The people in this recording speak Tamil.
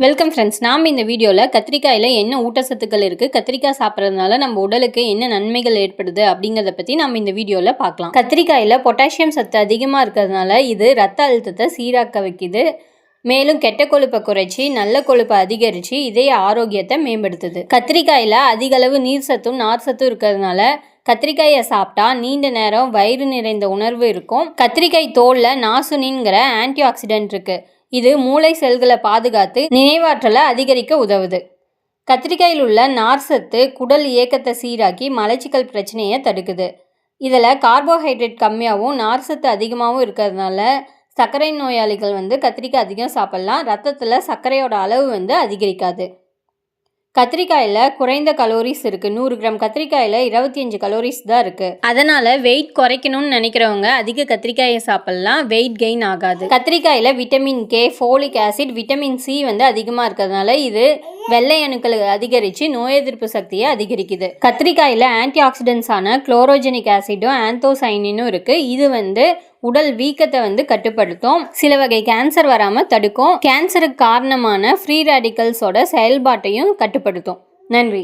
Welcome friends. நாம் இந்த வீடியோவில் கத்திரிக்காயில் என்ன ஊட்டச்சத்துக்கள் இருக்குது, கத்திரிக்காய் சாப்பிட்றதுனால நம்ம உடலுக்கு என்ன நன்மைகள் ஏற்படுது அப்படிங்கிறத பற்றி நம்ம இந்த வீடியோவில் பார்க்கலாம். கத்திரிக்காயில் பொட்டாசியம் சத்து அதிகமாக இருக்கிறதுனால இது ரத்த அழுத்தத்தை சீராக்க வைக்குது. மேலும் கெட்ட கொழுப்பை குறைச்சி நல்ல கொழுப்பை அதிகரித்து இதய ஆரோக்கியத்தை மேம்படுத்துது. கத்திரிக்காயில் அதிக அளவு நீர் சத்தும் நார் சத்தும் இருக்கிறதுனால கத்திரிக்காயை சாப்பிட்டா நீண்ட நேரம் வயிறு நிறைந்த உணர்வு இருக்கும். கத்திரிக்காய் தோலில் நாசுனின்கிற ஆன்டி ஆக்சிடென்ட் இருக்குது. இது மூளை செல்களை பாதுகாத்து நினைவாற்றலை அதிகரிக்க உதவுது. கத்திரிக்காயில் உள்ள நார்சத்து குடல் இயக்கத்தை சீராக்கி மலச்சிக்கல் பிரச்சனையை தடுக்குது. இதில் கார்போஹைட்ரேட் கம்மியாகவும் நார்சத்து அதிகமாகவும் இருக்கிறதுனால சர்க்கரை நோயாளிகள் கத்திரிக்காய் அதிகம் சாப்பிட்லாம். ரத்தத்தில் சர்க்கரையோட அளவு அதிகரிக்காது. கத்திரிக்காயில் குறைந்த கலோரிஸ் இருக்குது. 100 கிராம் கத்திரிக்காயில் 25 கலோரிஸ் தான் இருக்குது. அதனால் வெயிட் குறைக்கணும்னு நினைக்கிறவங்க அதிக கத்திரிக்காயை சாப்பிட்லாம். வெயிட் கெயின் ஆகாது. கத்திரிக்காயில் vitamin K, folic acid, vitamin C அதிகமாக இருக்கிறதுனால இது வெள்ளை அணுக்களை அதிகரித்து நோய் எதிர்ப்பு சக்தியை அதிகரிக்குது. கத்திரிக்காயில் ஆன்டி ஆக்சிடென்ட்ஸான குளோரோஜெனிக் ஆசிடும் ஆந்தோசைனினும் இருக்குது. இது உடல் வீக்கத்தை கட்டுப்படுத்தும். சில வகை கேன்சர் வராமல் தடுக்கும். கேன்சருக்கு காரணமான ஃப்ரீ ரேடிக்கல்ஸோட செயல்பாட்டையும் கட்டுப்படுத்தும். நன்றி.